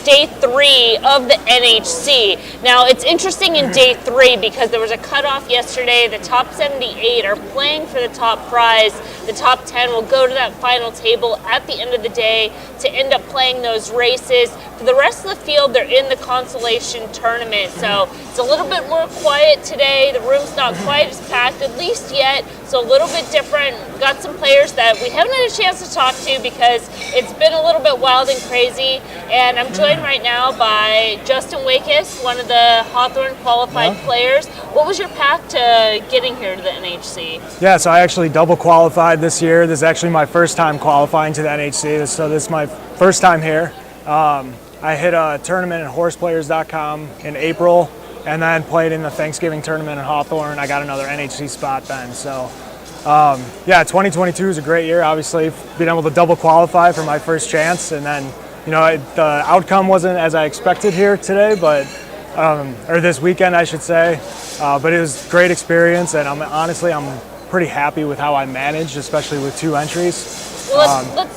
day 3 of the NHC. Now, it's interesting in day 3 because there was a cutoff yesterday. The top 78 are playing for the top prize. The top 10 will go to that final table at the end of the day to end up playing those races. For the rest of the field, they're in the consolation tournament. So it's a little bit more quiet today. The room's not quite as packed, at least yet. So a little bit different. Got some players that we haven't had a chance to talk to because it's been a little bit wild and crazy. And I'm joined right now by Justin Waitekus, one of the Hawthorne qualified players. What was your path to getting here to the NHC? Yeah, so I actually double qualified this year. This is actually my first time qualifying to the NHC, so this is my first time here. I hit a tournament at Horseplayers.com in April, and then played in the Thanksgiving tournament in Hawthorne. I got another NHC spot then. So, yeah, 2022 was a great year. Obviously, being able to double qualify for my first chance, and then, you know, the outcome wasn't as I expected here today, but or this weekend, I should say. But it was a great experience, and I'm pretty happy with how I managed, especially with 2 entries. Well,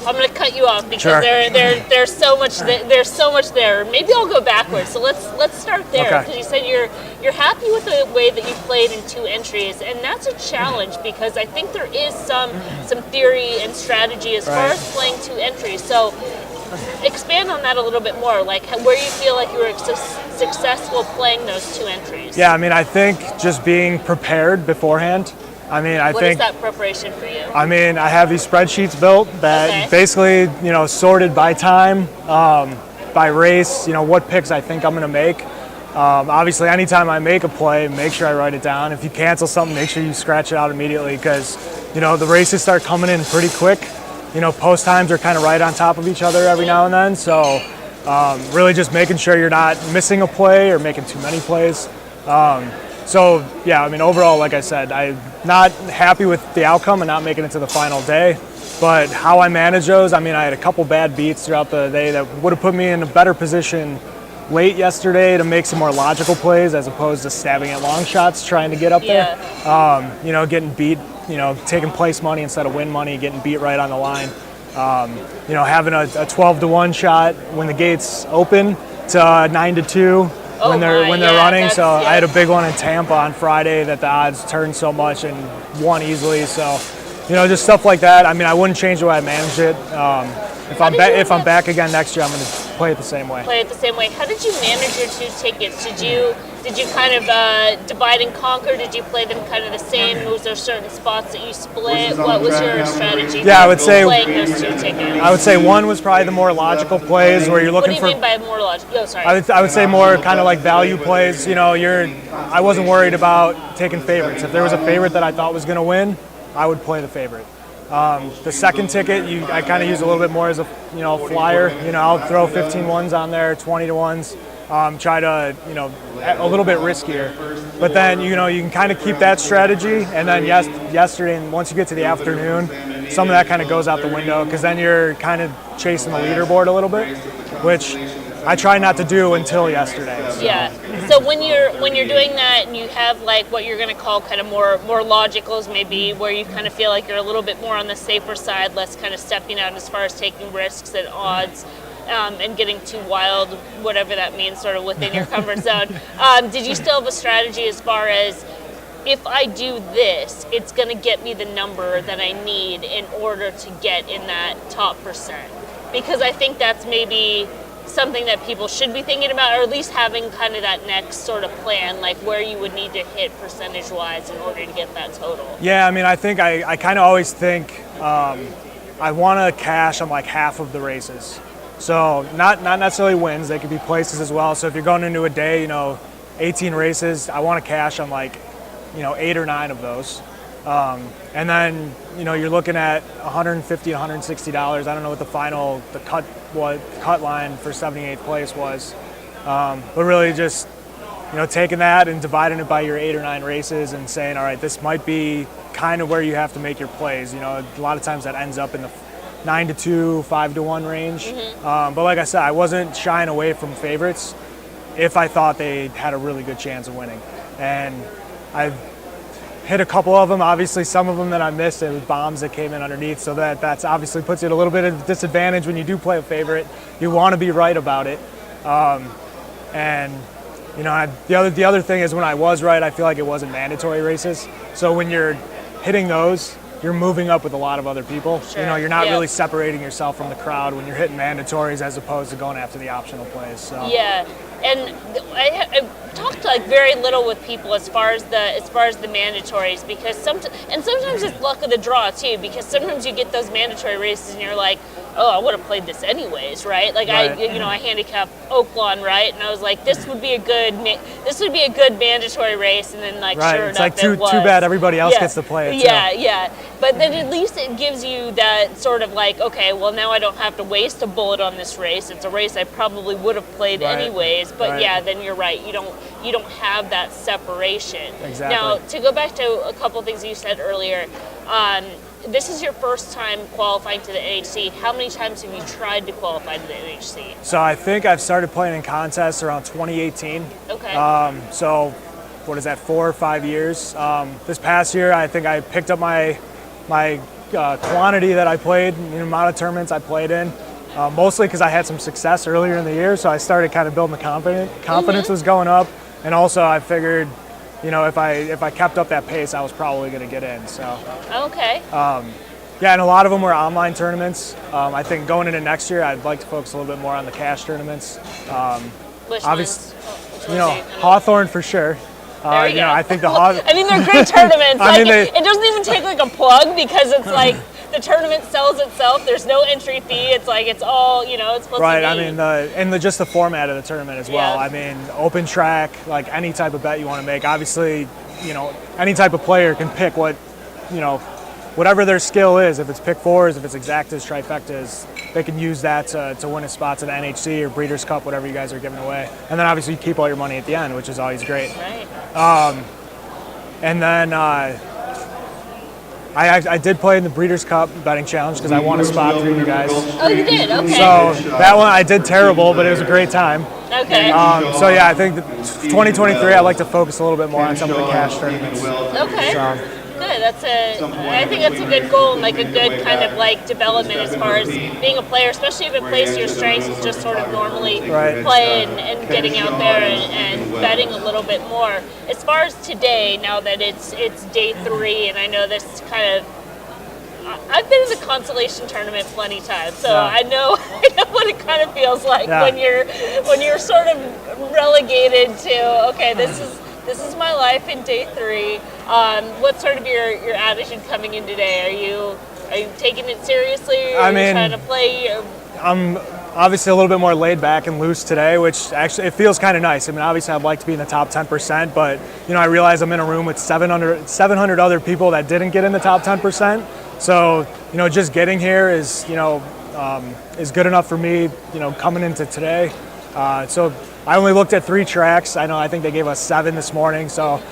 I'm going to cut you off because there's so much there. Maybe I'll go backwards. So let's start there because you said you're happy with the way that you played in 2 entries, and that's a challenge because I think there is some theory and strategy as far as playing 2 entries. So expand on that a little bit more, like where you feel like you were successful playing those 2 entries. Yeah, I mean, I think just being prepared beforehand. I mean, what is that preparation for you? I mean, I have these spreadsheets built that basically, you know, sorted by time, by race, you know, what picks I think I'm going to make. Obviously, anytime I make a play, make sure I write it down. If you cancel something, make sure you scratch it out immediately because, you know, the races start coming in pretty quick. You know, post times are kind of right on top of each other every now and then. So really just making sure you're not missing a play or making too many plays. So, yeah, I mean, overall, like I said, I'm not happy with the outcome and not making it to the final day. But how I manage those, I mean, I had a couple bad beats throughout the day that would have put me in a better position late yesterday to make some more logical plays as opposed to stabbing at long shots trying to get up there. You know, getting beat, you know, taking place money instead of win money, getting beat right on the line. You know, having a 12-to-1 shot when the gates open to 9-2. When they're running, so I had a big one in Tampa on Friday that the odds turned so much and won easily. So, you know, just stuff like that. I mean, I wouldn't change the way I managed it. If I'm back again next year, I'm going to play it the same way. Play it the same way. How did you manage your 2 tickets? Did you kind of divide and conquer? Did you play them kind of the same? Was there certain spots that you split? What was your strategy? Yeah, I would say playing those 2 tickets. I would say one was probably the more logical plays where you're looking for. What do you mean by more logical? Oh, sorry. I would say more kind of like value plays. You know, I wasn't worried about taking favorites. If there was a favorite that I thought was going to win, I would play the favorite. The second ticket, I kind of use a little bit more as a flyer. You know, I'll throw 15-1s on there, 20-1s. Try to, you know, a little bit riskier. But then, you know, you can kind of keep that strategy. And then yesterday, and once you get to the afternoon, some of that kind of goes out the window because then you're kind of chasing the leaderboard a little bit, which I try not to do until yesterday. So. Yeah. So when you're doing that and you have like what you're going to call kind of more logicals, maybe where you kind of feel like you're a little bit more on the safer side, less kind of stepping out as far as taking risks and odds. And getting too wild, whatever that means, sort of within your comfort zone. Did you still have a strategy as far as, if I do this, it's going to get me the number that I need in order to get in that top percent? Because I think that's maybe something that people should be thinking about, or at least having kind of that next sort of plan, like where you would need to hit percentage-wise in order to get that total. Yeah, I mean, I think I kind of always think I want to cash on like half of the races. So not necessarily wins, they could be places as well. So if you're going into a day, you know, 18 races, I want to cash on like, you know, 8 or 9 of those. And then, you know, you're looking at $150, $160. I don't know what the cut line for 78th place was. But really just, you know, taking that and dividing it by your 8 or 9 races and saying, all right, this might be kind of where you have to make your plays. You know, a lot of times that ends up in the 9-2, 5-1 range. But like I said, I wasn't shying away from favorites if I thought they had a really good chance of winning. And hit a couple of them. Obviously, some of them that I missed, it was bombs that came in underneath. So that's obviously puts you at a little bit of a disadvantage when you do play a favorite. You want to be right about it. And you know, the other thing is when I was right, I feel like it wasn't mandatory races. So when you're hitting those, you're moving up with a lot of other people. Sure. You know, you're not really separating yourself from the crowd when you're hitting mandatories as opposed to going after the optional plays. So. Yeah, and I talked like very little with people as far as the mandatories, because sometimes it's luck of the draw too, because sometimes you get those mandatory races and you're like, oh, I would have played this anyways, right? Like right. I handicapped Oaklawn, right? And I was like, this would be a good mandatory race, and then like right. sure it's enough, like too bad everybody else gets to play it. Yeah. But then at least it gives you that sort of like, okay, well now I don't have to waste a bullet on this race. It's a race I probably would have played anyways. But yeah, then you're right. You don't have that separation. Exactly. Now to go back to a couple things you said earlier. This is your first time qualifying to the NHC. How many times have you tried to qualify to the NHC? So I think I've started playing in contests around 2018. Okay. So what is that, 4 or 5 years? This past year, I think I picked up my quantity that I played, the amount of tournaments I played in, mostly because I had some success earlier in the year. So I started kind of building the confidence was going up, and also I figured, you know, if I kept up that pace, I was probably going to get in. So. Okay. Yeah, and a lot of them were online tournaments. I think going into next year, I'd like to focus a little bit more on the cash tournaments. Which obviously, ones? You know, Hawthorne for sure. There you go. Know, I think the Hawthorne. I mean, they're great tournaments. It doesn't even take like a plug, because it's like the tournament sells itself. There's no entry fee. It's like it's all, you know, it's supposed to be. Right. I mean, just the format of the tournament as well. Yeah. I mean, open track, like any type of bet you want to make. Obviously, you know, any type of player can pick what, you know, whatever their skill is. If it's pick fours, if it's exactas, trifectas, they can use that to win a spot to the NHC or Breeders' Cup, whatever you guys are giving away. And then obviously you keep all your money at the end, which is always great. Right. And then I did play in the Breeders' Cup betting challenge because I won a spot through you guys. Oh, you did? Okay. So that one I did terrible, but it was a great time. Okay. So yeah, I think 2023 I'd like to focus a little bit more on some of the cash tournaments. Okay. So. Good. I think that's a good goal, and like a good kind of like development as far as being a player, especially if it plays to your strengths, is just sort of normally play and getting out there and betting a little bit more. As far as today, now that it's day 3, and I know this kind of, I've been in the consolation tournament plenty times, so I know what it kind of feels like when you're sort of relegated to, okay, this is my life in day 3. What's sort of your attitude coming in today? Are you taking it seriously? Or are you trying to play? I'm obviously a little bit more laid back and loose today, which actually it feels kind of nice. I mean, obviously I'd like to be in the top 10%, but you know, I realize I'm in a room with 700 other people that didn't get in the top 10%. So you know, just getting here is is good enough for me. You know, coming into today. So I only looked at 3 tracks. I think they gave us 7 this morning, so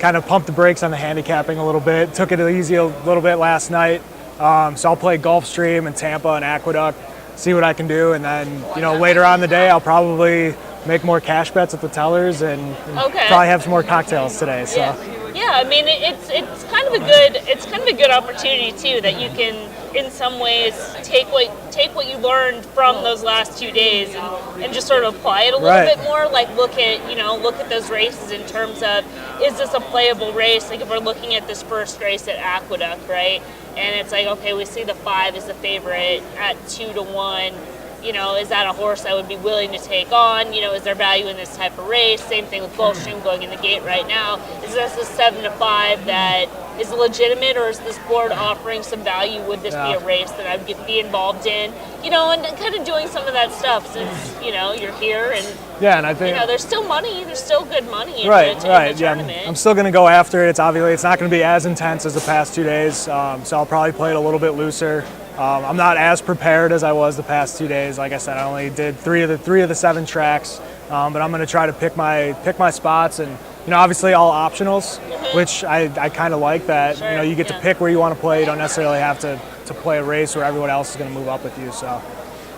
kind of pumped the brakes on the handicapping a little bit. Took it easy a little bit last night. So I'll play Gulfstream and Tampa and Aqueduct, see what I can do, and then later on in the day I'll probably make more cash bets at the tellers and probably have some more cocktails today. So. Yeah, I mean it's kind of a good opportunity too, that you can in some ways take what you learned from those last 2 days and just sort of apply it a little bit more. Like look at those races in terms of, is this a playable race? Like if we're looking at this first race at Aqueduct, right? And it's like, okay, we see the 5 is the favorite at 2-1. You know, is that a horse I would be willing to take on? You know, is there value in this type of race? Same thing with Gullikson going in the gate right now. Is this a 7-5 that is legitimate, or is this board offering some value? Would this be a race that I'd be involved in? You know, and kind of doing some of that stuff since, you're here and and I think there's still money. There's still good money in the tournament. I'm still going to go after it. It's not going to be as intense as the past 2 days, so I'll probably play it a little bit looser. I'm not as prepared as I was the past 2 days. Like I said, I only did 3 of the 7 tracks, but I'm going to try to pick my spots, and obviously all optionals, which I kind of like that. Sure, you get to pick where you want to play. You don't necessarily have to play a race where everyone else is going to move up with you. So.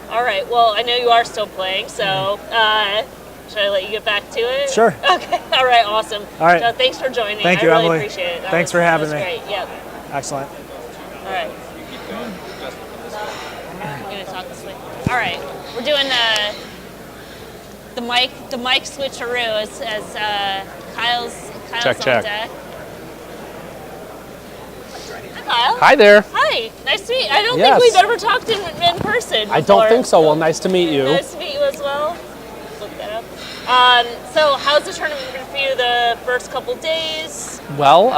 All right. Well, I know you are still playing, so Should I let you get back to it? Sure. Okay. All right. Awesome. All right. So thanks for joining. Thank you, I really Emily. appreciate it. Thanks for having me. Great. Yep. Excellent. All right. I'm gonna talk this way. All right. We're doing the mic switcheroo as Kyle's Check. on deck. Hi, Kyle. Hi there. Hi. Nice to meet you. I don't Yes. think we've ever talked in person before. I don't think so. Well, nice to meet you. Nice to meet you as well. Look that up. So how's the tournament been for you the first couple days? Well,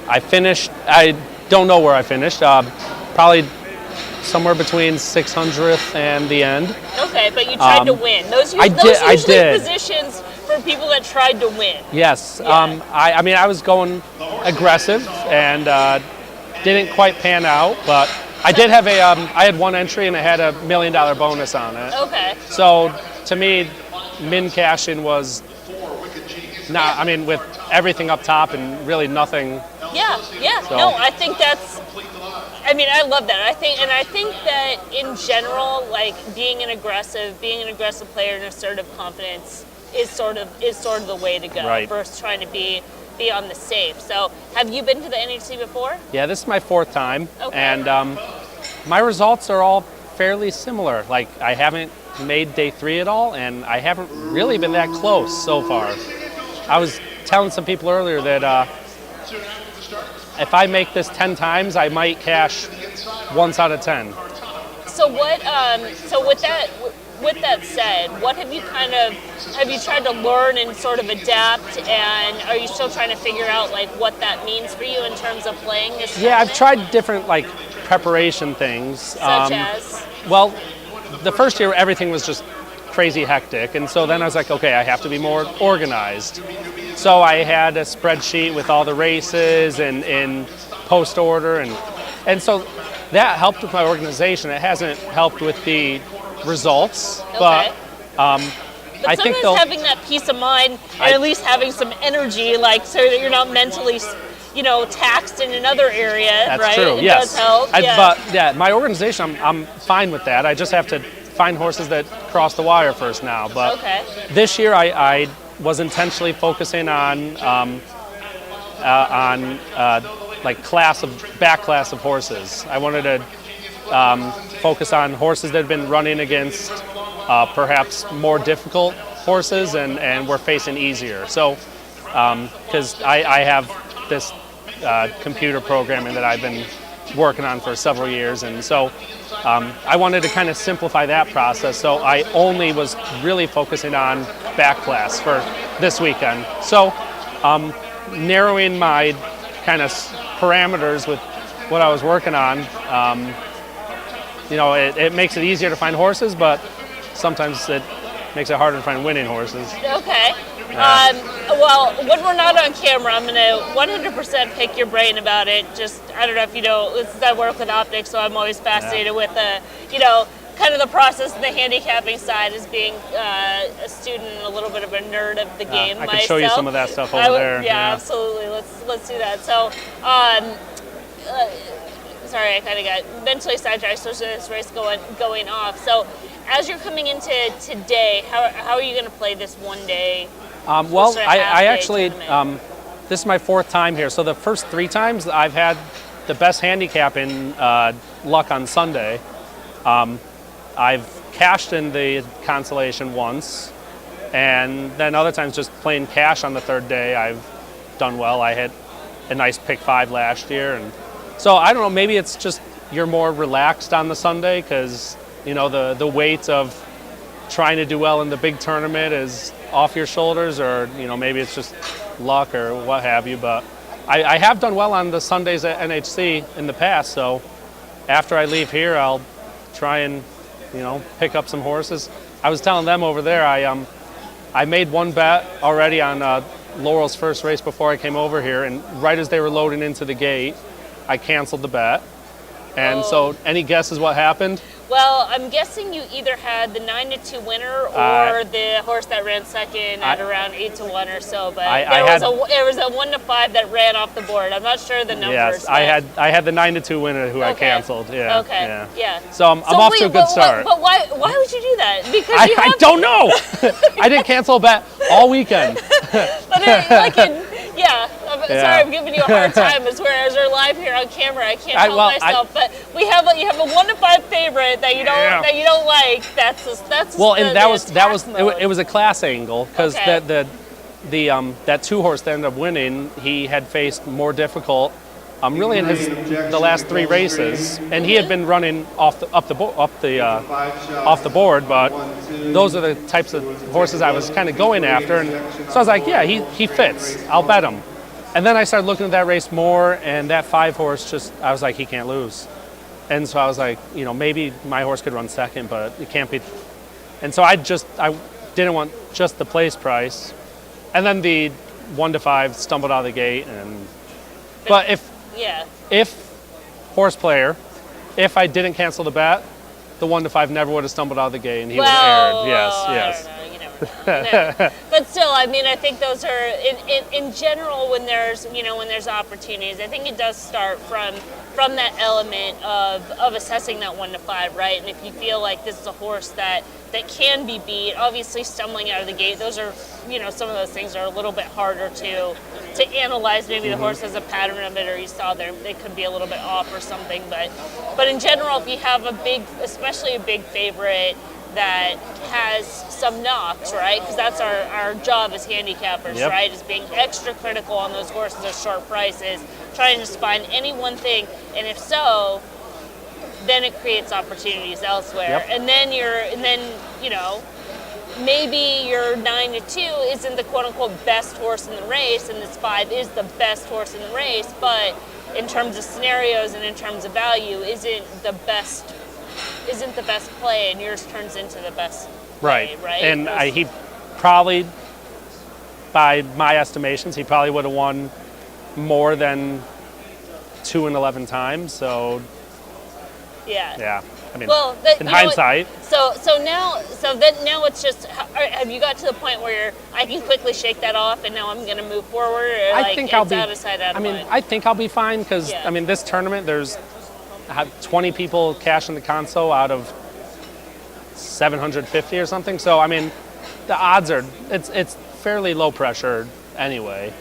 I finished. I don't know where I finished. Probably somewhere between 600th and the end. Okay, but you tried to win. Those I usually did. positions for people that tried to win. Yes. Yeah. I mean, I was going aggressive and didn't quite pan out, but I did have I had one entry and it had $1 million bonus on it. Okay. So to me, min cashing was not. I mean, with everything up top and really nothing. Yeah. So. No, I think that's. I mean, I love that. I think that in general, like being an aggressive player and assertive confidence is sort of the way to go. Right. Versus trying to be on the safe. So, have you been to the NHC before? Yeah, this is my 4th time, Okay. and my results are all fairly similar. Like, I haven't made day 3 at all, and I haven't really been that close so far. I was telling some people earlier that if I make this 10 times, I might cash once out of 10. So what? So with that said, what have you tried to learn and sort of adapt, and are you still trying to figure out like what that means for you in terms of playing this? Yeah, I've tournament? tried different like preparation things. Such as? Well, the first year everything was just crazy hectic, and so then I was like, okay, I have to be more organized. So I had a spreadsheet with all the races and in post order, and so that helped with my organization. It hasn't helped with the results, Okay. but I think sometimes having that peace of mind and at least having some energy, like so that you're not mentally, taxed in another area, that's right? true. It Yes, does help. But yeah, my organization, I'm fine with that. I just have to find horses that cross the wire first now. But Okay. this year, I was intentionally focusing on like back class of horses. I wanted to focus on horses that had been running against perhaps more difficult horses and were facing easier. So, because I have this computer programming that I've been working on for several years, and so I wanted to kind of simplify that process. So I only was really focusing on back class for this weekend. So narrowing my kind of parameters with what I was working on, it makes it easier to find horses, but sometimes it makes it harder to find winning horses. Okay. Well, when we're not on camera, I'm going to 100% pick your brain about it. Just, I don't know if you know, I work with optics, so I'm always fascinated with kind of the process of the handicapping side as being a student and a little bit of a nerd of the game I myself. can show you some of that stuff over there. Yeah, absolutely. Let's do that. So, sorry, I kind of got mentally sidetracked, so this race going off. So, as you're coming into today, how are you going to play this one day? Well, I actually, this is my 4th time here. So the first 3 times I've had the best handicapping luck on Sunday. I've cashed in the consolation once, and then other times just playing cash on the 3rd day, I've done well. I had a nice pick 5 last year, and so I don't know. Maybe it's just you're more relaxed on the Sunday because the weight of trying to do well in the big tournament is off your shoulders, or maybe it's just luck or what have you. But I have done well on the Sundays at NHC in the past, so after I leave here, I'll try and pick up some horses. I was telling them over there, I made one bet already on Laurel's first race before I came over here, and right as they were loading into the gate, I canceled the bet. And so, any guesses what happened? Well, I'm guessing you either had the 9-2 winner or the horse that ran second at around 8-1 or so. But there was a 1-5 that ran off the board. I'm not sure the numbers. Yes, I had the 9-2 winner who I canceled. Yeah. Okay. Yeah. So I'm off to a good start. But why would you do that? Because I don't know. I didn't cancel a bet all weekend. Sorry, I'm giving you a hard time as we're live here on camera. I can't help myself. But you have a 1-5 favorite that you don't like. It was a class angle because that 2-horse that ended up winning, he had faced more difficult. Really in the last 3 races, and he had been running off the board, but those are the types of horses I was kind of going after, and so I was like, yeah, he fits. I'll bet him. And then I started looking at that race more, and that 5-horse I was like, he can't lose. And so I was like, maybe my horse could run second, but it can't be. And so I didn't want just the place price, and then the 1-5 stumbled out of the gate, but if Horseplayer, if I didn't cancel the bet, the 1-5 never would have stumbled out of the gate, and he would have aired. Yes. I don't know. You never know. But still, I mean, I think those are in general when there's opportunities. I think it does start from that element of assessing that 1-5, right? And if you feel like this is a horse that can be beat, obviously stumbling out of the gate, those are some of those things are a little bit harder to analyze. Maybe the horse has a pattern of it, or you saw they could be a little bit off or something. But in general, if you have especially a big favorite that has some knocks, right? Because that's our job as handicappers, right? Is being extra critical on those horses at short prices, trying to just find any one thing, and if so, then it creates opportunities elsewhere. And then maybe your 9-2 isn't the quote-unquote best horse in the race, and this 5 is the best horse in the race, but in terms of scenarios and in terms of value, isn't the best play, and yours turns into the best play, right? And he probably, by my estimations, he probably would have won more than 2 and 11 times, so yeah. I mean, in hindsight. So now it's just, have you got to the point where I can quickly shake that off and now I'm going to move forward? Or I think I'll be out of sight, out of mind? I think I'll be fine because this tournament there's 20 people cashing the console out of 750 or something. So I mean, the odds are it's fairly low pressure anyway.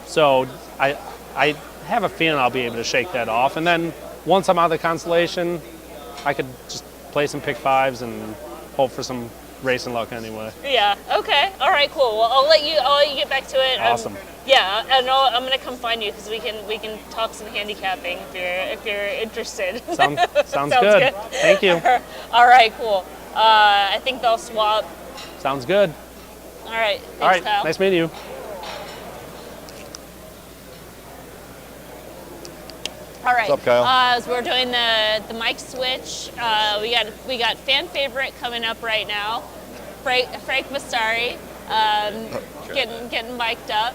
So I have a feeling I'll be able to shake that off, and then once I'm out of the constellation, I could just play some pick 5s and hope for some racing luck anyway. Yeah. Okay. All right. Cool. Well, I'll let you get back to it. Awesome. I know I'm gonna come find you because we can talk some handicapping if you're interested. Sounds good. Thank you. All right. Cool. I think they'll swap. Sounds good. All right. Thanks, Kyle. Nice meeting you. All right. What's up, Kyle? So we're doing the mic switch. We got fan favorite coming up right now, Frank Mustari, getting mic'd up.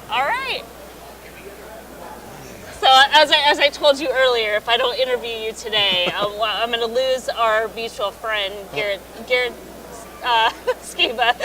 All right. So as I told you earlier, if I don't interview you today, I'm going to lose our mutual friend Garrett Skiba.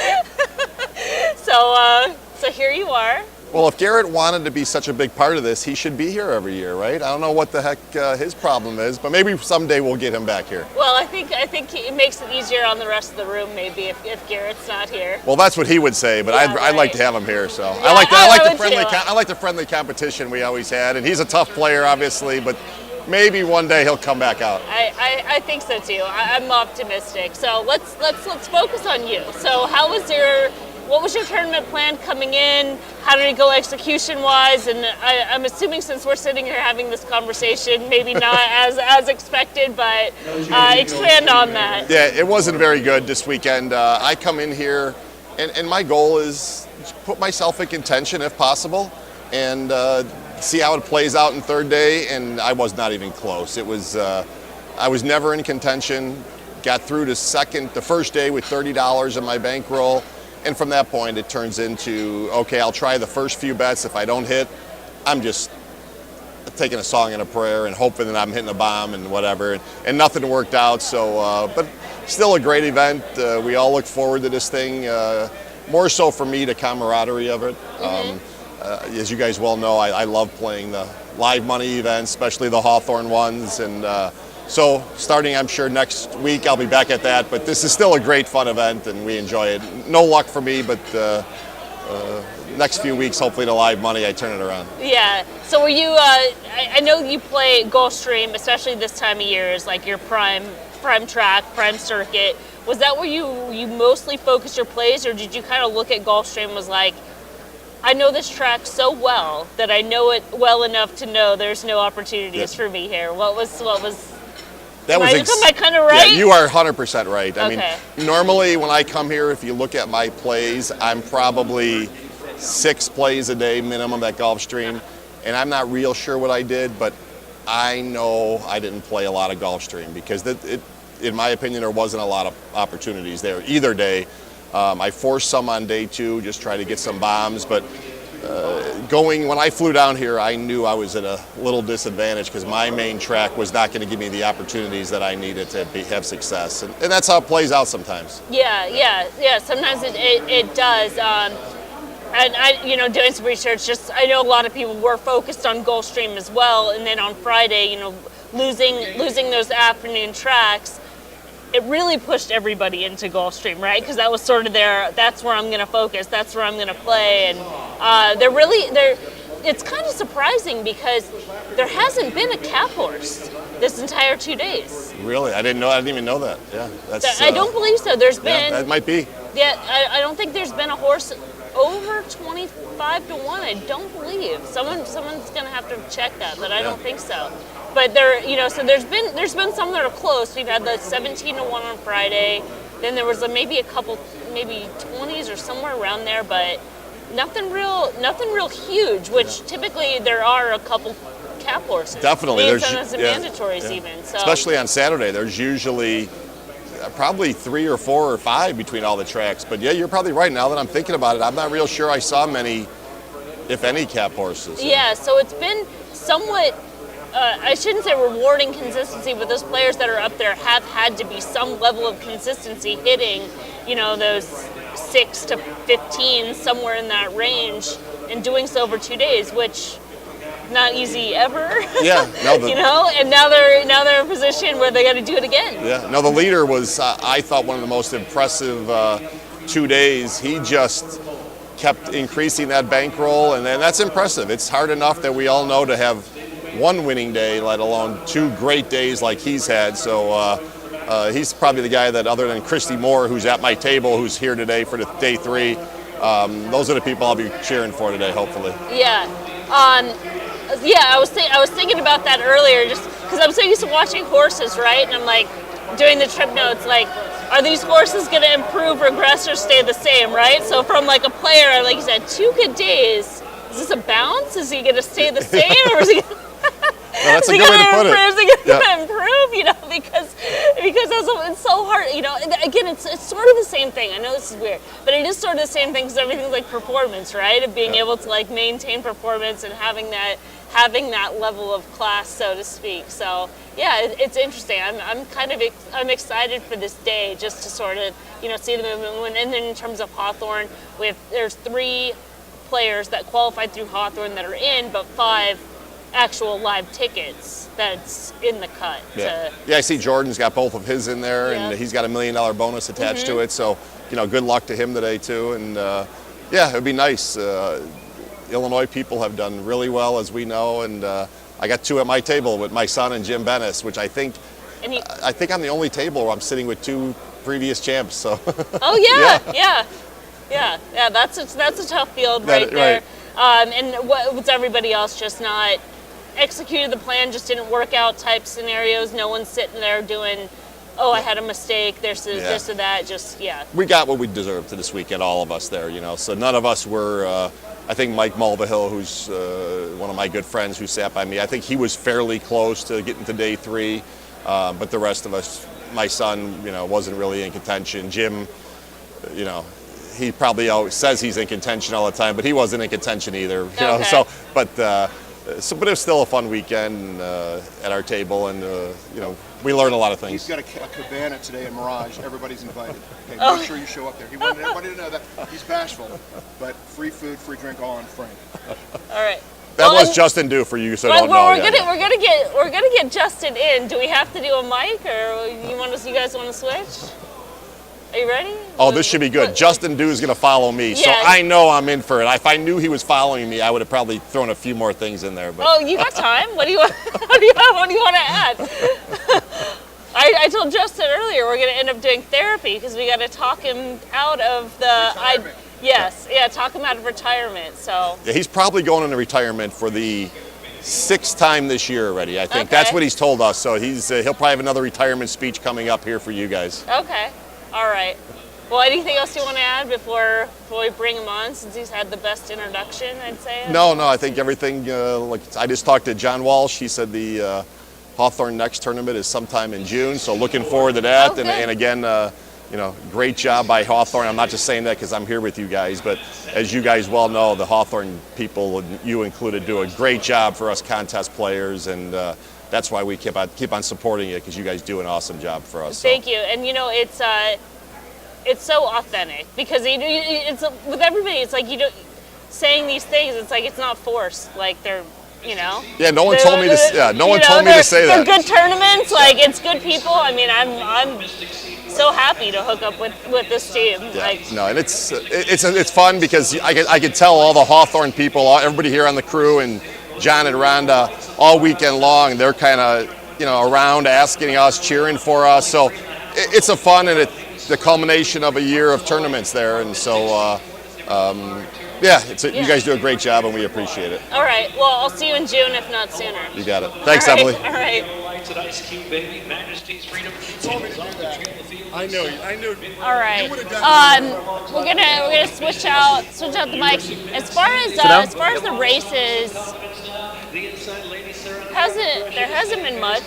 So here you are. Well, if Garrett wanted to be such a big part of this, he should be here every year, right? I don't know what the heck his problem is, but maybe someday we'll get him back here. Well, I think it makes it easier on the rest of the room, maybe, if Garrett's not here. Well, that's what he would say, but I'd like to have him here. So yeah, I like the friendly competition we always had, and he's a tough player, obviously, but maybe one day he'll come back out. I think so too. I'm optimistic. So let's focus on you. So what was your tournament plan coming in? How did it go execution-wise? And I'm assuming since we're sitting here having this conversation, maybe not as expected, but expand on that. Yeah, it wasn't very good this weekend. I come in here, and my goal is to put myself in contention if possible, and see how it plays out in third day, and I was not even close. It was I was never in contention. Got through to the first day with $30 in my bankroll. And from that point, it turns into, okay, I'll try the first few bets. If I don't hit, I'm just taking a song and a prayer and hoping that I'm hitting a bomb and whatever, and nothing worked out. So, but still a great event. We all look forward to this thing. More so for me, the camaraderie of it. As you guys well know, I love playing the live money events, especially the Hawthorne ones. And so starting, I'm sure, next week, I'll be back at that. But this is still a great, fun event, and we enjoy it. No luck for me, but next few weeks, hopefully the live money, I turn it around. Yeah. So were you, I know you play Gulfstream, especially this time of year, is like your prime track, prime circuit. Was that where you mostly focused your plays, or did you kind of look at Gulfstream was like, I know this track so well that I know it well enough to know there's no opportunities for me here? What was that was am I kind of right? Yeah, you are 100% right. I Okay. mean, normally when I come here, if you look at my plays, I'm probably 6 plays a day minimum at Gulfstream, and I'm not real sure what I did, but I know I didn't play a lot of Gulfstream because in my opinion, there wasn't a lot of opportunities there either day. I forced some on day 2, just try to get some bombs, but when I flew down here, I knew I was at a little disadvantage because my main track was not going to give me the opportunities that I needed to have success, and that's how it plays out sometimes. Yeah. Sometimes it does. And I, doing some research, I know a lot of people were focused on Gulfstream as well, and then on Friday, losing those afternoon tracks, it really pushed everybody into Gulfstream, right? Because that was sort of that's where I'm going to focus, that's where I'm going to play, and it's kind of surprising because there hasn't been a cap horse this entire 2 days. Really? I didn't even know that. Yeah, I don't believe so. There's been. Yeah, that might be. Yeah, I don't think there's been a horse over 25 to 1. I don't believe. Someone's going to have to check that, but I don't think so. But so there's been some that are close. We've had the 17 to 1 on Friday. Then there was maybe a couple, maybe 20s or somewhere around there, but nothing real huge. Which typically there are a couple cap horses. Definitely, there's sometimes the mandatories even. So especially on Saturday, there's usually probably 3 or 4 or 5 between all the tracks. But yeah, you're probably right. Now that I'm thinking about it, I'm not real sure I saw many, if any, cap horses. Yeah, so it's been somewhat. I shouldn't say rewarding consistency, but those players that are up there have had to be some level of consistency hitting, those 6 to 15, somewhere in that range, and doing so over 2 days, which not easy ever. Yeah, and now they're in a position where they got to do it again. Yeah, no, the leader was I thought one of the most impressive 2 days. He just kept increasing that bankroll, and that's impressive. It's hard enough that we all know to have one winning day, let alone 2 great days like he's had. So he's probably the guy that, other than Christy Moore, who's at my table, who's here today for the day 3, those are the people I'll be cheering for today, hopefully. Yeah. I was thinking about that earlier, just because I'm so used to watching horses, right? And I'm like, doing the trip notes, like, are these horses going to improve, regress, or stay the same, right? So from like a player, like you said, 2 good days. Is this a bounce? Is he going to stay the same, or is he? No, that's a good way to put it. Is he going to improve? Because it's so hard. Again, it's sort of the same thing. I know this is weird, but it is sort of the same thing because everything's like performance, right? Of being able to like maintain performance and having that level of class, so to speak. So yeah, it's interesting. I'm excited for this day just to sort of see the movement. And then in terms of Hawthorne, there's 3 players that qualified through Hawthorne that are in, but 5 actual live tickets that's in the cut. Yeah, I see Jordan's got both of his in there, and he's got $1 million bonus attached to it. So, good luck to him today too. And it would be nice. Illinois people have done really well, as we know, and I got 2 at my table with my son and Jim Bennis, which I think I'm the only table where I'm sitting with 2 previous champs. So. Oh yeah. That's a tough field right there. Right. And what's everybody else just not executed the plan, just didn't work out type scenarios? No one's sitting there doing, I had a mistake, this or that, We got what we deserved to this weekend, all of us there, so none of us were, I think Mike Mulvihill, who's one of my good friends who sat by me, I think he was fairly close to getting to day 3, but the rest of us, my son, wasn't really in contention. Jim, he probably always says he's in contention all the time, but he wasn't in contention either, Okay. So, but but it was still a fun weekend at our table, and we learned a lot of things. He's got a cabana today in Mirage. Everybody's invited. Okay, make sure you show up there. He wanted everybody to know that he's bashful, but free food, free drink, all on Frank. All right. That was Justin Do for you, so don't know. We're gonna get Justin in. Do we have to do a mic, or you guys want to switch? Are you ready? Oh, this should be good. Justin Do is going to follow me, so I know I'm in for it. If I knew he was following me, I would have probably thrown a few more things in there. But. Oh, you got time? What do you want? What do you want to add? I told Justin earlier we're going to end up doing therapy because we got to talk him out of the. Talk him out of retirement. So. Yeah, he's probably going into retirement for the 6th time this year already. I think that's what he's told us. So he'll probably have another retirement speech coming up here for you guys. Okay. All right. Well, anything else you want to add before we bring him on, since he's had the best introduction, I'd say? No, I think everything, I just talked to John Walsh. He said the Hawthorne next tournament is sometime in June, so looking forward to that. Okay. And again, great job by Hawthorne. I'm not just saying that because I'm here with you guys, but as you guys well know, the Hawthorne people, you included, do a great job for us contest players, and that's why we keep on supporting it, because you guys do an awesome job for us. Thank you. And it's so authentic, because it's with everybody. It's like saying these things. It's like it's not forced. Like they're. Yeah, no one told me to. No one told me to say that. They're good tournaments. Like it's good people. I mean, I'm so happy to hook up with this team. Yeah. And it's fun because I could tell all the Hawthorne people, everybody here on the crew, and John and Rhonda all weekend long, they're kind of around asking us, cheering for us. So it's a fun, and it's the culmination of a year of tournaments there, and so. You guys do a great job, and we appreciate it. All right. Well, I'll see you in June, if not sooner. You got it. Thanks, Emily. All right. I knew. All right. We're gonna switch out the mic. As far as the races, there hasn't been much.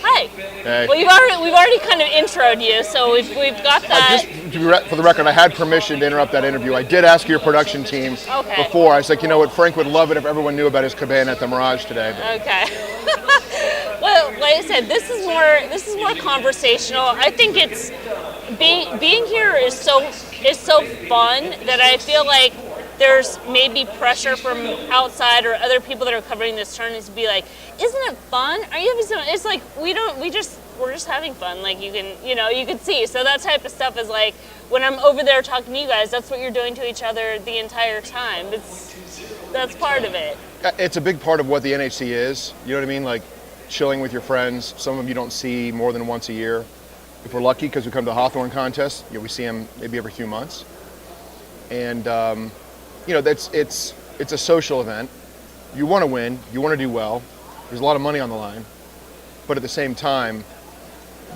Hi. Hey. Well, we've already kind of introed you, so we've got that. For the record, I had permission to interrupt that interview. I did ask your production team before. I was like, Frank would love it if everyone knew about his cabana at the Mirage today. Okay. Well, like I said, this is more conversational. I think it's being here is so fun that I feel like there's maybe pressure from outside or other people that are covering this tournament to be like, isn't it fun? Are you having some? It's like we're just having fun. Like you can see. So that type of stuff is like when I'm over there talking to you guys, that's what you're doing to each other the entire time. That's part of it. It's a big part of what the NHC is. You know what I mean? Like chilling with your friends. Some of you don't see more than once a year. If we're lucky, because we come to Hawthorne contests, we see them maybe every few months. And it's a social event. You want to win. You want to do well. There's a lot of money on the line. But at the same time,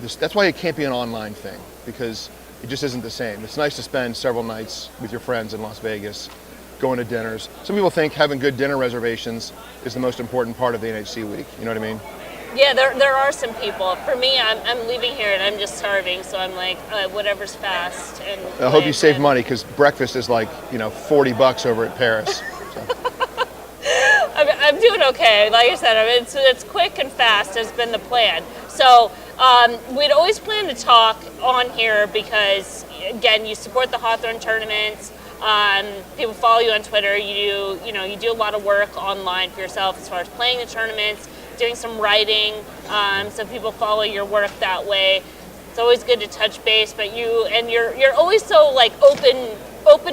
that's why it can't be an online thing, because it just isn't the same. It's nice to spend several nights with your friends in Las Vegas, going to dinners. Some people think having good dinner reservations is the most important part of the NHC week. You know what I mean? Yeah, there are some people. For me, I'm leaving here and I'm just starving, so I'm like, whatever's fast. And I hope you save money, because breakfast is like $40 over at Paris. So. I'm doing okay. Like I said, it's quick and fast has been the plan. So we'd always plan to talk on here because, again, you support the Hawthorne tournaments. People follow you on Twitter. You do a lot of work online for yourself as far as playing the tournaments, doing some writing. So people follow your work that way. It's always good to touch base. But you're always so like open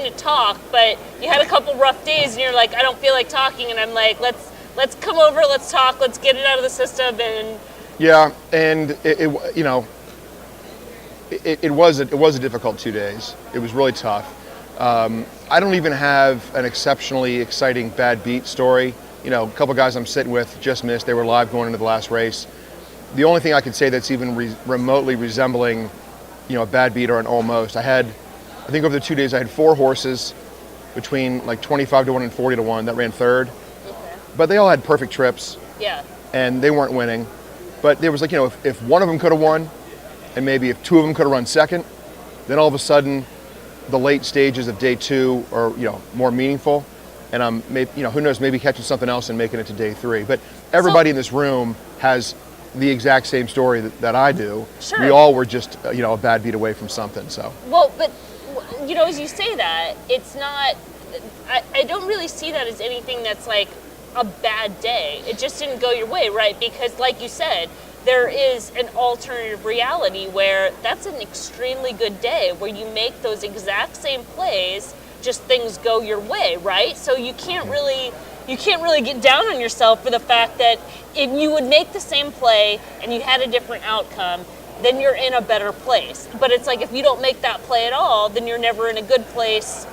to talk. But you had a couple rough days, and you're like, I don't feel like talking, and I'm like, let's come over, let's talk, let's get it out of the system. And yeah, and it was a difficult 2 days. It was really tough. I don't even have an exceptionally exciting bad beat story. A couple guys I'm sitting with just missed. They were live going into the last race. The only thing I can say that's even remotely resembling, a bad beat or an almost, I think over the 2 days I had 4 horses between like 25 to 1 and 40 to 1 that ran third. Okay. But they all had perfect trips. Yeah. And they weren't winning. But there was like, if one of them could have won, and maybe if 2 of them could have run second, then all of a sudden the late stages of day 2 are, more meaningful. and I'm maybe, who knows, maybe catching something else and making it to day 3. But everybody in this room has the exact same story that I do. Sure. We all were just a bad beat away from something. So. Well, but as you say that, it's not. I don't really see that as anything that's like a bad day. It just didn't go your way, right? Because like you said, there is an alternative reality where that's an extremely good day where you make those exact same plays, just things go your way, right? So you can't really get down on yourself for the fact that if you would make the same play and you had a different outcome, then you're in a better place. But it's like if you don't make that play at all, then you're never in a good place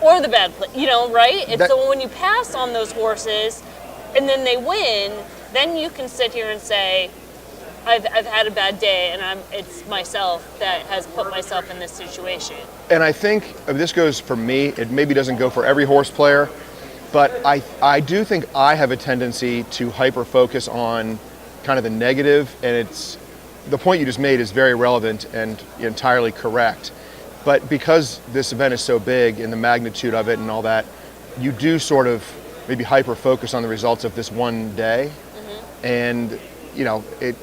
or the bad place, right? And so when you pass on those horses and then they win, then you can sit here and say, I've had a bad day, and it's myself that has put myself in this situation. And I think this goes for me. It maybe doesn't go for every horse player, but I do think I have a tendency to hyper focus on kind of the negative, and it's the point you just made is very relevant and entirely correct. But because this event is so big and the magnitude of it and all that, you do sort of maybe hyper focus on the results of this one day, and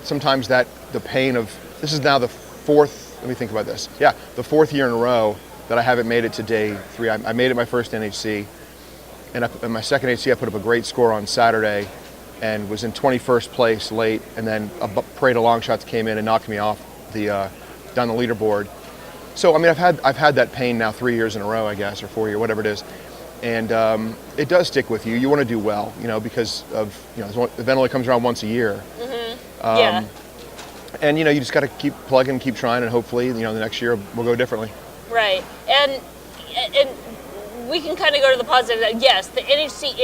sometimes that the pain of this is now the 4th. Let me think about this. Yeah, the 4th year in a row that I haven't made it to day 3. I made it my first NHC, and in my second NHC I put up a great score on Saturday, and was in 21st place late, and then a parade of long shots came in and knocked me off down the leaderboard. So I mean I've had that pain now 3 years in a row, I guess, or 4 years, whatever it is. And it does stick with you. You want to do well, because of the event only comes around once a year. Yeah. And you just got to keep plugging, keep trying, and hopefully the next year will go differently. Right. And we can kind of go to the positive. That yes, the NHC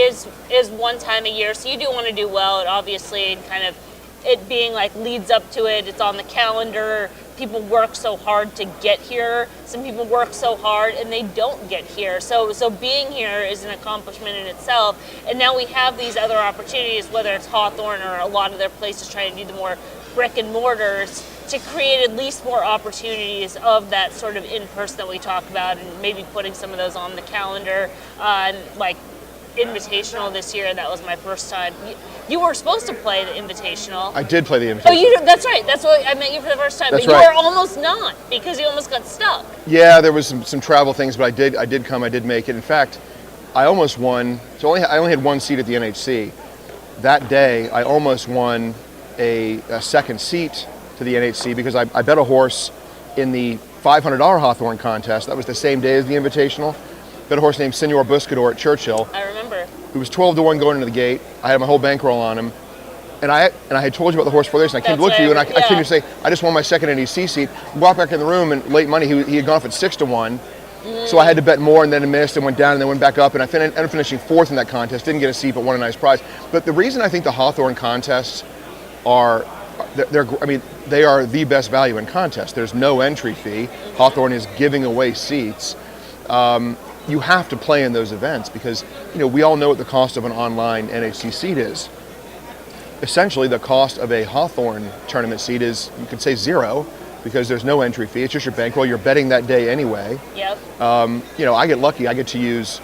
is one time a year, so you do want to do well. And obviously, kind of it being like leads up to it. It's on the calendar. People work so hard to get here. Some people work so hard and they don't get here. So being here is an accomplishment in itself. And now we have these other opportunities, whether it's Hawthorne or a lot of their places trying to do the more brick and mortars, to create at least more opportunities of that sort of in-person that we talk about, and maybe putting some of those on the calendar, like Invitational this year. That was my first time. You were supposed to play the Invitational. I did play the Invitational. Oh, you did? That's right. That's what I met you for the first time. That's but you right. were almost not, because you almost got stuck. Yeah, there was some travel things, but I did come. I did make it. In fact, I almost won. So I only had one seat at the NHC. That day, I almost won a second seat to the NHC because I bet a horse in the $500 Hawthorne contest. That was the same day as the Invitational. Bet a horse named Senor Buscador at Churchill. I remember. Who was 12-1 going into the gate. I had my whole bankroll on him. And I had told you about the horse before this, and I came to look at you, and I came to say, I just won my second NEC seat. Walked back in the room, and late money, he had gone off at 6-1. So I had to bet more, and then it missed, and went down, and then went back up, and I ended up finishing 4th in that contest. Didn't get a seat, but won a nice prize. But the reason I think the Hawthorne contests they are the best value in contests. There's no entry fee. Hawthorne is giving away seats. You have to play in those events because we all know what the cost of an online NHC seat is. Essentially, the cost of a Hawthorne tournament seat is, you could say, zero, because there's no entry fee. It's just your bankroll. You're betting that day anyway. Yep. I get lucky. I get to use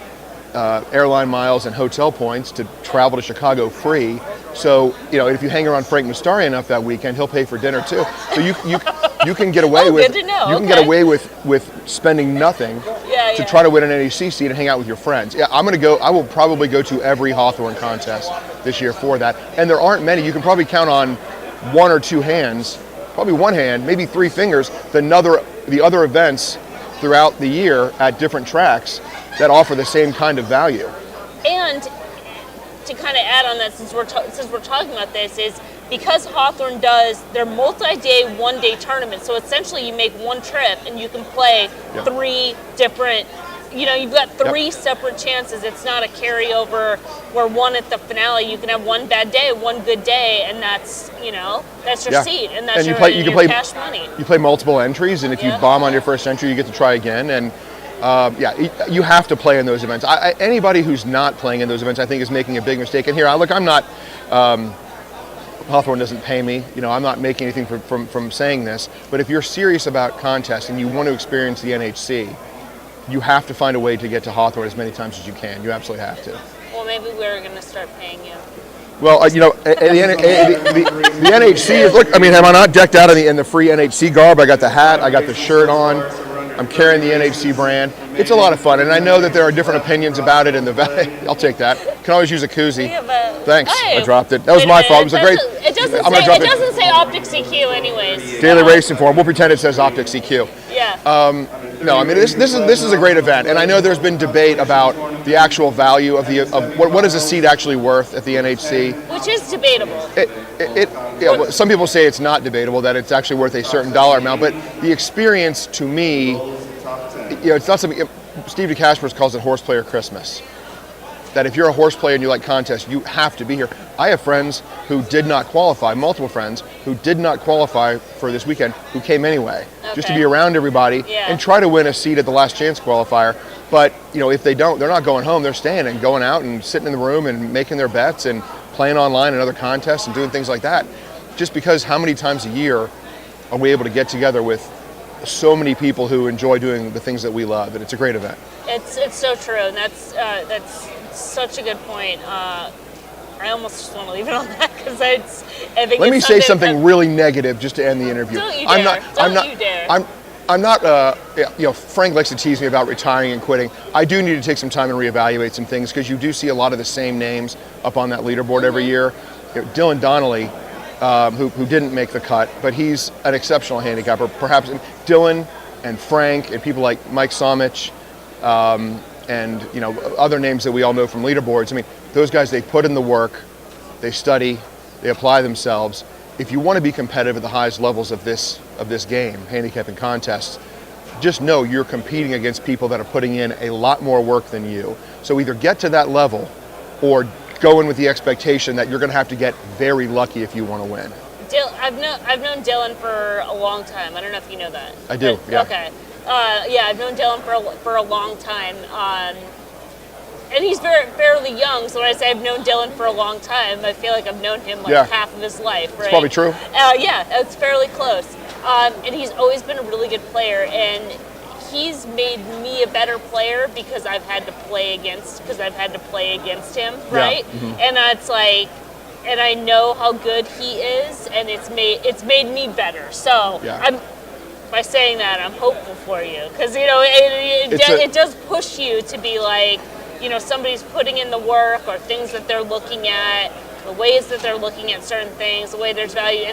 airline miles and hotel points to travel to Chicago free. So if you hang around Frank Mustari enough that weekend, he'll pay for dinner too. So you can get away with good to know. You can get away with spending nothing to try to win an NHC seat and hang out with your friends. Yeah, I will probably go to every Hawthorne contest this year for that. And there aren't many. You can probably count on one or two hands, probably one hand, maybe 3 fingers, the other events throughout the year at different tracks that offer the same kind of value. And to kind of add on that, since we're talking about this, is because Hawthorne does their multi-day, one-day tournament. So essentially, you make one trip and you can play 3 different. You've got 3 separate chances. It's not a carryover where one at the finale. You can have one bad day, one good day, and that's your seat, and that's your cash money. You play multiple entries, and if you bomb on your first entry, you get to try again. And you have to play in those events. Anybody who's not playing in those events, I think, is making a big mistake. And here, I'm not. Hawthorne doesn't pay me. I'm not making anything from saying this. But if you're serious about contests and you want to experience the NHC, you have to find a way to get to Hawthorne as many times as you can. You absolutely have to. Well, maybe we're going to start paying you. Well, the NHC is, look, I mean, am I not decked out in the free NHC garb? I got the hat, I got the shirt on, I'm carrying the NHC brand. It's a lot of fun, and I know that there are different opinions about it in the I'll take that. Can always use a koozie. Thanks, I dropped it. That was my fault. It was a great. It doesn't say Optic CQ anyways. Daily Racing Form. We'll pretend it says Optic CQ. Yeah. No, I mean this is a great event, and I know there's been debate about the actual value of what is a seat actually worth at the NHC. Which is debatable. Well, some people say it's not debatable, that it's actually worth a certain dollar amount, but the experience to me, it's not something. Steve DeCaspers calls it horseplayer Christmas. That if you're a horse player and you like contests, you have to be here. I have friends who did not qualify, multiple friends who did not qualify for this weekend, who came anyway, just to be around everybody and try to win a seat at the last chance qualifier. But if they don't, they're not going home. They're staying and going out and sitting in the room and making their bets and playing online in other contests and doing things like that. Just because how many times a year are we able to get together with so many people who enjoy doing the things that we love, and it's a great event. It's so true, and that's such a good point. I almost just want to leave it on that because I think. Let me say something really negative just to end the interview. Don't you dare! Don't you dare! I'm not. Frank likes to tease me about retiring and quitting. I do need to take some time and reevaluate some things because you do see a lot of the same names up on that leaderboard every year. Dylan Donnelly, who didn't make the cut, but he's an exceptional handicapper. Perhaps Dylan and Frank and people like Mike Somich, and other names that we all know from leaderboards. I mean, those guys, they put in the work, they study, they apply themselves. If you want to be competitive at the highest levels of this game, handicapping contests, just know you're competing against people that are putting in a lot more work than you. So either get to that level or go in with the expectation that you're going to have to get very lucky if you want to win. I've known Dylan for a long time. I don't know if you know that. I do. But, yeah. Okay. I've known Dylan for a long time. And he's fairly young, so when I say I've known Dylan for a long time, I feel like I've known him half of his life, right? It's probably true. Yeah, it's fairly close. And he's always been a really good player, and he's made me a better player because I've had to play against him, right? Yeah. Mm-hmm. And it's like, and I know how good he is, and it's made me better. So by saying that, I'm hopeful for you because it does push you to be like, somebody's putting in the work or things that they're looking at, the ways that they're looking at certain things, the way there's value.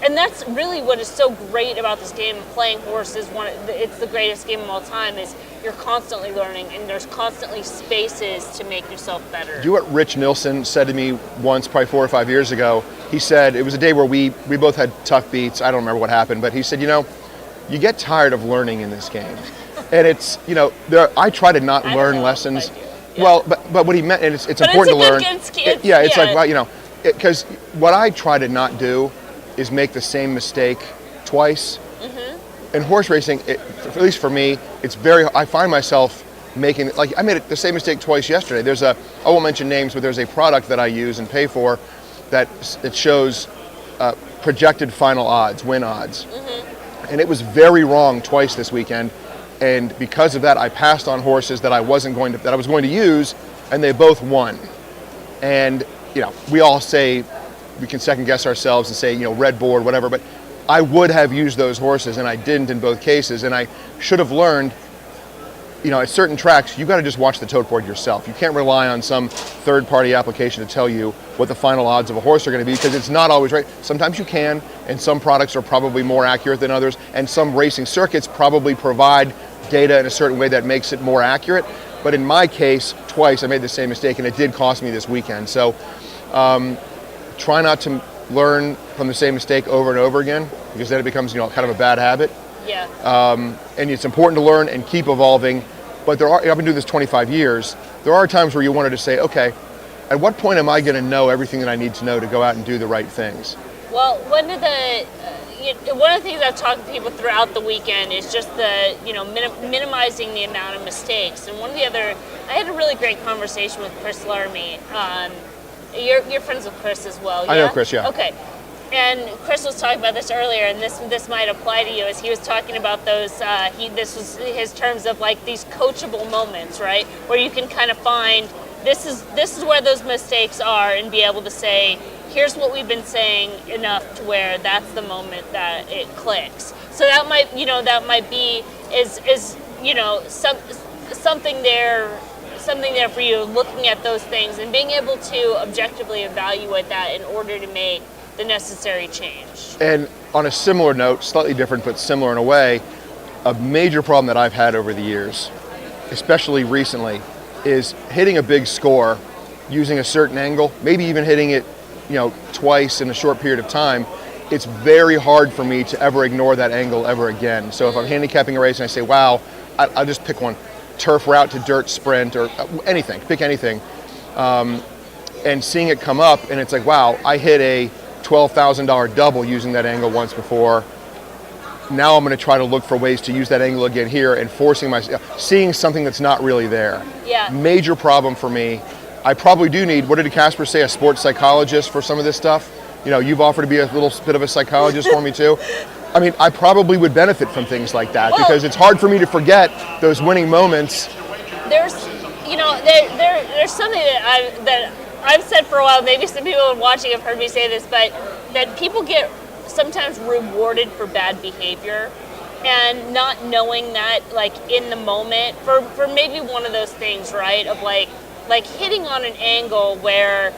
And that's really what is so great about this game. Playing horse is it's the greatest game of all time, is you're constantly learning and there's constantly spaces to make yourself better. Do you know what Rich Nilsson said to me once, probably 4 or 5 years ago? He said, it was a day where we both had tough beats. I don't remember what happened, but he said, you get tired of learning in this game. And it's, I try to not learn lessons. Well, but what he meant, and it's important to learn. It's like, well, because what I try to not do is make the same mistake twice. Mm-hmm. In horse racing, at least for me, it's I find myself making, I made the same mistake twice yesterday. I won't mention names, but there's a product that I use and pay for that it shows projected final odds, win odds. Mm-hmm. And it was very wrong twice this weekend. And because of that, I passed on horses that I was going to use, and they both won. And we all say we can second guess ourselves and say red board, whatever. But I would have used those horses, and I didn't in both cases. And I should have learned. At certain tracks, you got to just watch the tote board yourself. You can't rely on some third-party application to tell you what the final odds of a horse are going to be because it's not always right. Sometimes you can, and some products are probably more accurate than others, and some racing circuits probably provide data in a certain way that makes it more accurate. But in my case, twice I made the same mistake, and it did cost me this weekend. So try not to learn from the same mistake over and over again because then it becomes kind of a bad habit. Yeah. And it's important to learn and keep evolving. But I've been doing this 25 years. There are times where you wanted to say, okay, at what point am I going to know everything that I need to know to go out and do the right things? Well, one of the things I've talked to people throughout the weekend is just the minimizing the amount of mistakes. And I had a really great conversation with Chris Larmy. You're friends with Chris as well. I know Chris, yeah. Okay. And Chris was talking about this earlier, and this might apply to you, as he was talking about those, this was his terms of like these coachable moments, right? Where you can kind of find, this is where those mistakes are, and be able to say, here's what we've been saying enough to where that's the moment that it clicks. So that might be, something there for you, looking at those things and being able to objectively evaluate that in order to make the necessary change. And on a similar note, slightly different but similar in a way, a major problem that I've had over the years, especially recently, is hitting a big score using a certain angle, maybe even hitting it, twice in a short period of time. It's very hard for me to ever ignore that angle ever again. So if I'm handicapping a race and I say, wow, I'll just pick one, turf route to dirt sprint or anything, pick anything, and seeing it come up and it's like, wow, I hit a $12,000 double using that angle once before. Now I'm going to try to look for ways to use that angle again here and forcing myself, seeing something that's not really there. Yeah. Major problem for me. I probably do need, what did Casper say, a sports psychologist for some of this stuff? You've offered to be a little bit of a psychologist for me too. I mean, I probably would benefit from things like that because it's hard for me to forget those winning moments. There's something that I've said for a while, maybe some people watching have heard me say this, but that people get sometimes rewarded for bad behavior, and not knowing that, like, in the moment, for maybe one of those things, right, of like hitting on an angle where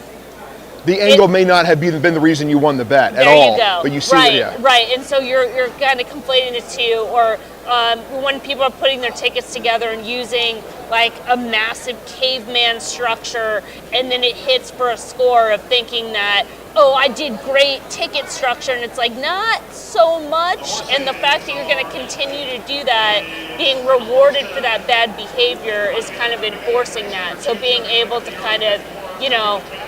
the angle may not have been the reason you won the bet at all. There you go. But you see it, Right, and so you're kind of conflating the two, or when people are putting their tickets together and using like a massive caveman structure, and then it hits for a score of thinking that, oh, I did great ticket structure, and it's like, not so much. And the fact that you're going to continue to do that, being rewarded for that bad behavior, is kind of enforcing that. So being able to kind of,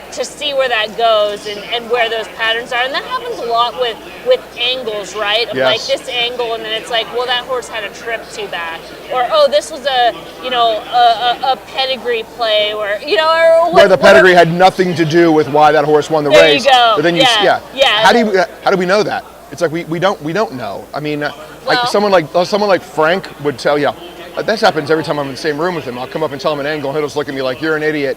to see where that goes and where those patterns are. And that happens a lot with angles, right? Of like this angle, and then it's like, well, that horse had a trip too back. Or, oh, this was a pedigree play, or, or where the pedigree had nothing to do with why that horse won the race. There you go. But then how do we know that? It's like we don't know. I mean, like someone like Frank would tell you. This happens every time I'm in the same room with him. I'll come up and tell him an angle, and he'll just look at me like, you're an idiot.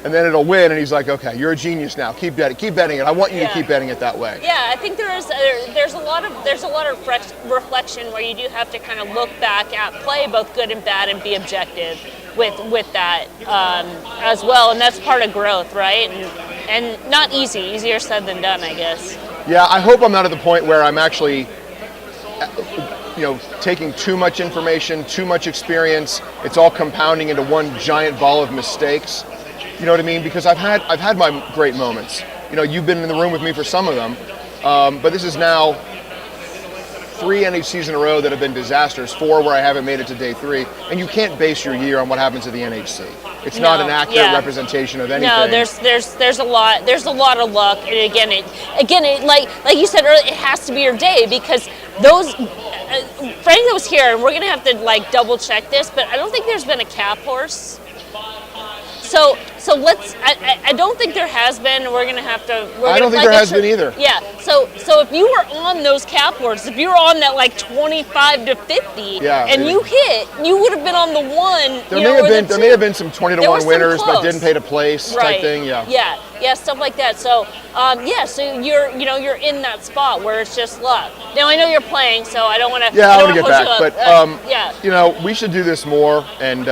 And then it'll win, and he's like, okay, you're a genius now. Keep betting it. I want you to keep betting it that way. Yeah, I think there's a lot of reflection where you do have to kind of look back at play, both good and bad, and be objective with that as well. And that's part of growth, right? And not easy. Easier said than done, I guess. Yeah, I hope I'm not at the point where I'm actually, taking too much information, too much experience. It's all compounding into one giant ball of mistakes. You know what I mean? Because I've had my great moments. You've been in the room with me for some of them, but this is now 3 NHCs in a row that have been disasters, 4 where I haven't made it to day 3, and you can't base your year on what happens at the NHC. It's not an accurate representation of anything. No, there's a lot of luck, and again, like you said earlier, it has to be your day, because those. Frank was here, and we're gonna have to like double check this, but I don't think there's been a cap horse. So let's. I don't think there has been. I don't think there has been either. Yeah. So if you were on those cap boards, if you were on that like 25 to 50, and you hit, you would have been on the one. There may have been some 20 to 1 winners, but didn't pay to place type thing. Yeah, stuff like that. So so you're in that spot where it's just luck. Now I know you're playing, so I don't want to. Yeah, I want to get back, but we should do this more, and.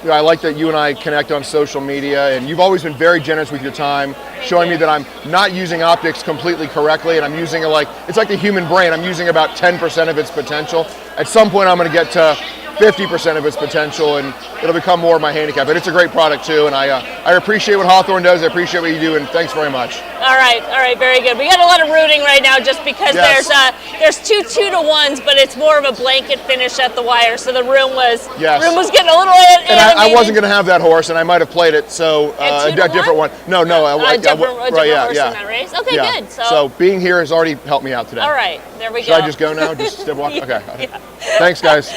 I like that you and I connect on social media, and you've always been very generous with your time, showing me that I'm not using optics completely correctly, and I'm using it's like the human brain. I'm using about 10% of its potential. At some point, I'm going to get to 50% of its potential, and it'll become more of my handicap. But it's a great product too, and I appreciate what Hawthorne does. I appreciate what you do, and thanks very much. All right, very good. We got a lot of rooting right now, just because there's 2 2-to-1s, but it's more of a blanket finish at the wire, so the room was getting a little animated. And I wasn't going to have that horse, and I might have played it, so a different one. No, a different horse in that race. Okay, good. So being here has already helped me out today. All right, there we go. Should I just go now? Just walk? Okay. Thanks, guys.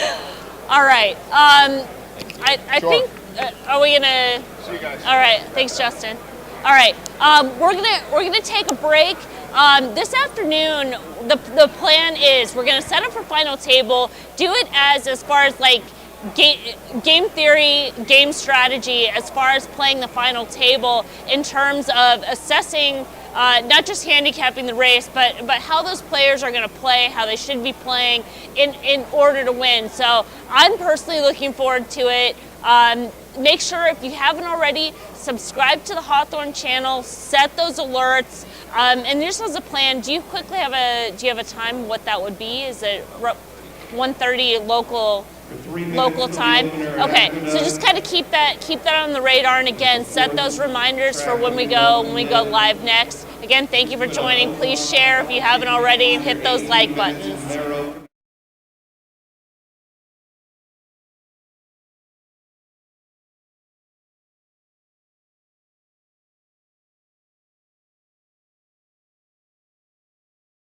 All right. I think. Are we gonna? See you guys. All right. Thanks, Justin. All right. We're gonna take a break. This afternoon, the plan is we're going to set up for final table, do it as far as like game theory, game strategy, as far as playing the final table in terms of assessing not just handicapping the race, but how those players are going to play, how they should be playing in order to win. So I'm personally looking forward to it. Make sure, if you haven't already, subscribe to the Hawthorne channel, set those alerts, and just as a plan, do you have a time what that would be? Is it 1:30 local time? Okay, so just kind of keep that on the radar, and again, set those reminders for when we go live next. Again, thank you for joining. Please share if you haven't already, and hit those like buttons.